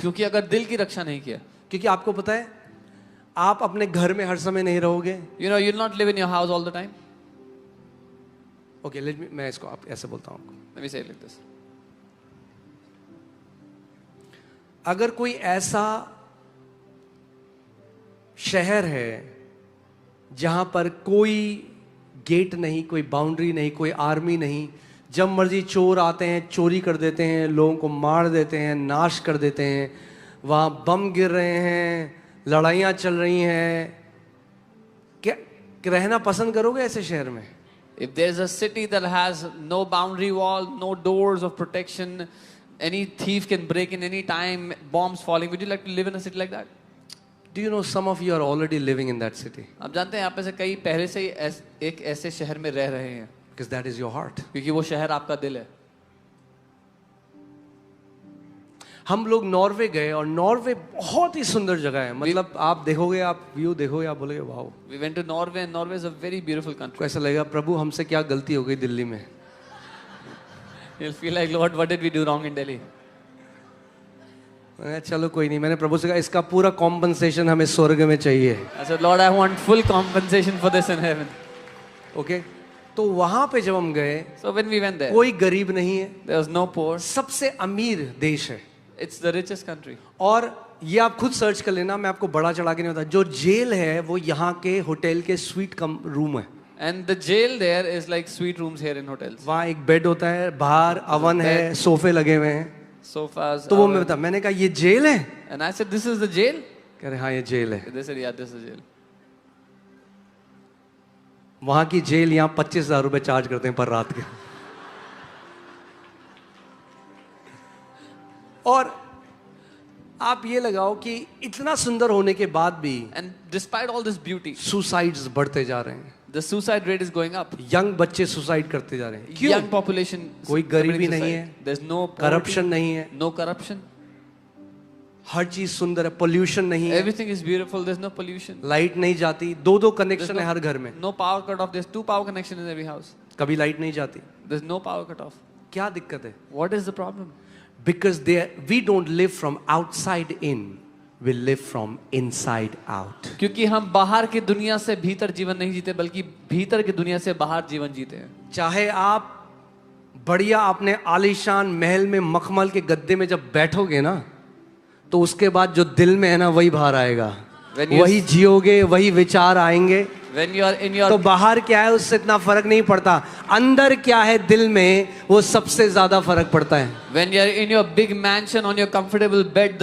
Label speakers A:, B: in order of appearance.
A: क्योंकि अगर दिल की रक्षा नहीं किया,
B: क्योंकि आपको पता है आप अपने घर में हर समय नहीं रहोगे.
A: you'll not live in your house all the time.
B: Okay मैं इसको आप ऐसे बोलता हूँ आपको.
A: Let me say it like this.
B: अगर कोई ऐसा शहर है जहां पर कोई गेट नहीं, कोई बाउंड्री नहीं, कोई आर्मी नहीं, जब मर्जी चोर आते हैं चोरी कर देते हैं, लोगों को मार देते हैं, नाश कर देते हैं, वहां बम गिर रहे हैं, लड़ाइयां चल रही हैं, क्या रहना पसंद करोगे ऐसे शहर में?
A: If there's a city that has no boundary wall, no doors of protection, any thief can break in any time, bombs falling, would you like to live in a city like that?
B: Do you know some of you are already living in that city?
A: आप जानते हैं यहाँ पे से कई पहले से ही एक ऐसे शहर में रह रहे हैं,
B: Because that is your heart.
A: क्योंकि वो शहर आपका दिल है.
B: हम लोग नॉर्वे गए और नॉर्वे बहुत ही सुंदर जगह है. मतलब आप देखोगे, आप व्यू देखोगे, आप बोलोगे wow.
A: We went to Norway and Norway is a very beautiful country.
B: को ऐसा लगेगा प्रभु हमसे क्या गलती हो गई दिल्ली में.
A: You'll feel like, Lord, what did we do wrong in Delhi?
B: चलो कोई नहीं, मैंने प्रभु से कहा इसका पूरा कॉम्पनसेशन हमें स्वर्ग में चाहिए.
A: I said, Lord, I want full compensation for this in heaven.
B: Okay तो वहां पे जब हम गए,
A: So when we went there,
B: कोई गरीब नहीं है,
A: there was no poor.
B: सबसे अमीर देश है.
A: It's the richest country.
B: और ये आप खुद सर्च कर लेना, मैं आपको बड़ा चढ़ा के नहीं बता. जो जेल है वो यहाँ के होटल के स्वीट कम रूम है.
A: And the jail there is like suite rooms here in hotels.
B: वहाँ एक बेड होता है, बाहर अवन है, सोफे लगे हुए हैं.
A: Sofas.
B: तो वो मैं बता, मैंने कहा ये जेल है?
A: And I said, this is the jail?
B: कह रहे हाँ ये जेल है.
A: They said, yeah, this is jail.
B: वहां की जेल यहाँ 25,000 रुपए चार्ज करते हैं पर रात के. और आप ये लगाओ कि इतना सुंदर होने के बाद भी
A: And despite all this beauty,
B: suicides बढ़ते जा रहे हैं.
A: the suicide rate is going up.
B: Young बच्चे सुसाइड करते जा रहे हैं. क्यों?
A: Young population.
B: कोई गरीबी
A: committing
B: नहीं
A: suicide.
B: है.
A: There's no poverty,
B: करप्शन नहीं है.
A: no corruption.
B: हर चीज सुंदर है. पोल्यूशन नहीं है.
A: Everything is beautiful. There's no pollution.
B: Light नहीं जाती. दो कनेक्शन
A: There's
B: है हर घर में.
A: No power cut off. There's 2 power connections in every house.
B: कभी लाइट नहीं जाती.
A: There's no power cut off.
B: क्या दिक्कत है?
A: What is the problem?
B: Because we don't live from outside in, we live from inside out.
A: क्योंकि हम बाहर की दुनिया से भीतर जीवन नहीं जीते, बल्कि भीतर की दुनिया से बाहर जीवन जीते हैं.
B: चाहे आप बढ़िया अपने आलीशान महल में मखमल के गद्दे में जब बैठोगे ना, तो उसके बाद जो दिल में है ना वही बाहर आएगा. वही जियोगे, वही विचार आएंगे.
A: When you are in your
B: तो बाहर क्या है उससे इतना फर्क नहीं पड़ता. अंदर क्या है दिल में, वो सबसे ज्यादा फर्क पड़ता है.
A: when you are in your big mansion on your comfortable bed,